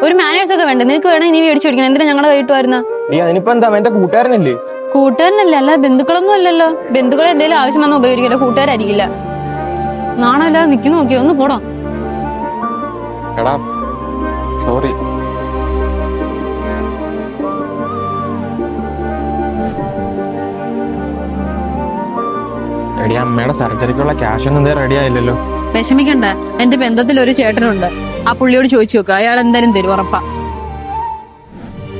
ഒരു മാനേഴ്സ് ഒക്കെ വേണ്ട. നിനക്ക് വേണേ നീ മേടിച്ചു മേടിക്കണം. എന്തിനാ ഞങ്ങളുടെ കൈയിട്ട് വരുന്ന? അതിനിപ്പോ എന്താ എന്റെ കൂട്ടുകാരനല്ലേ? കൂട്ടുകാരനല്ലേ, അല്ല ബന്ധുക്കളൊന്നും അല്ലല്ലോ. ബന്ധുക്കളെ എന്തെങ്കിലും ആവശ്യം വന്നാൽ ഉപയോഗിക്കില്ല, കൂട്ടുകാരായിരിക്കില്ല. നാണല്ലാതെ നിക്കുന്നു നോക്കിയോ, ഒന്ന് പോടാ. എടാ സോറി. എടി അമ്മയുടെ സർജറിക്കുള്ള ക്യാഷ് ഒന്നും റെഡി ആയില്ലല്ലോ. വിഷമിക്കണ്ട, എന്റെ ബന്ധത്തിൽ ഒരു ചേട്ടനുണ്ട്. ആ പുള്ളിയോട് ചോദിച്ചു നോക്കുക, അയാൾ എന്തായാലും തരും, ഉറപ്പാ.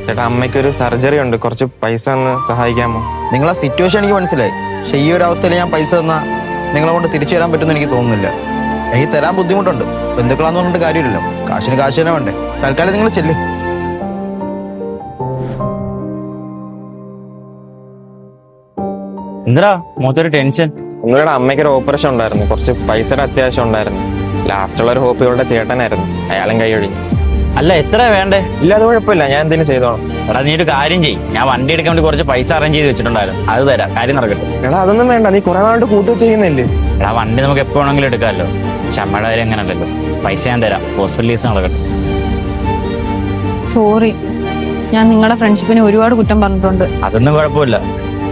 ചേട്ടാ അമ്മയ്ക്കൊരു സർജറി ഉണ്ട്, കുറച്ച് പൈസ ഒന്ന് സഹായിക്കാമോ? നിങ്ങളെ സിറ്റുവേഷൻ എനിക്ക് മനസ്സിലായി. പക്ഷെ ഈ ഒരു അവസ്ഥയിൽ ഞാൻ പൈസ തന്നാ നിങ്ങളെ കൊണ്ട് തിരിച്ചു തരാൻ പറ്റുമെന്ന് എനിക്ക് തോന്നുന്നില്ല. എനിക്ക് തരാൻ ബുദ്ധിമുട്ടുണ്ട്. ബന്ധുക്കളാന്ന് പറഞ്ഞിട്ട് കാര്യമില്ലല്ലോ. കാശിന് കാശ് തന്നെ വേണ്ടേ. തൽക്കാലം നിങ്ങൾ ചെല്ല്. എന്താ മൊത്തൊരു ടെൻഷൻ? ഒന്നുകൂടെ അമ്മയ്ക്കൊരു ഓപ്പറേഷൻ ഉണ്ടായിരുന്നു, കുറച്ച് പൈസയുടെ അത്യാവശ്യം ഉണ്ടായിരുന്നു. ലാസ്റ്റുള്ള ഒരു ഹോപ്പ് ഇവളുടെ ചേട്ടനായിരുന്നു, അയാളും കൈ ഒഴിഞ്ഞു. അല്ല എത്ര വേണ്ടേ? ഇല്ല അത് കുഴപ്പമില്ല, ഞാൻ എന്തെങ്കിലും ചെയ്തോളാം. എടാ നീ ഒരു കാര്യം ചെയ്യ്, ഞാൻ വണ്ടി എടുക്കാൻ വേണ്ടി കുറച്ച് പൈസ അറേഞ്ച് ചെയ്ത് വെച്ചിട്ടുണ്ടായിരുന്നു, അത് തരാം, കാര്യം നടക്കട്ടെ. എടാ അതൊന്നും വേണ്ട, നീ കുറെ നാളായിട്ട് കൂട്ടി ചെയ്യുന്നില്ലേ? എടാ വണ്ടി നമുക്ക് എപ്പോ വേണമെങ്കിലും എടുക്കാമല്ലോ. പക്ഷെ അമ്മയുടെ കാര്യം എങ്ങനെ അല്ലല്ലോ. പൈസ ഞാൻ തരാം, ഹോസ്പിറ്റൽ കേസ് നടക്കട്ടെ. സോറി, ഞാൻ നിങ്ങളുടെ ഫ്രണ്ട്ഷിപ്പിനെ ഒരുപാട് കുറ്റം പറഞ്ഞിട്ടുണ്ട്. അതൊന്നും കുഴപ്പമില്ല.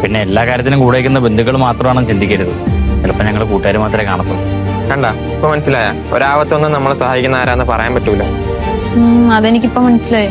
പിന്നെ എല്ലാ കാര്യത്തിനും കൂടെ വയ്ക്കുന്ന ബന്ധുക്കൾ മാത്രമാണെന്ന് ചിന്തിക്കരുത്. ചിലപ്പോൾ ഞങ്ങൾ കൂട്ടുകാർ മാത്രമേ കാണത്തുള്ളൂ. കണ്ട ഇപ്പൊ മനസ്സിലായ? ഒരാവത്തൊന്നും നമ്മളെ സഹായിക്കുന്ന ആരാന്ന് പറയാൻ പറ്റൂല. അതെനിക്കിപ്പോ മനസ്സിലായി.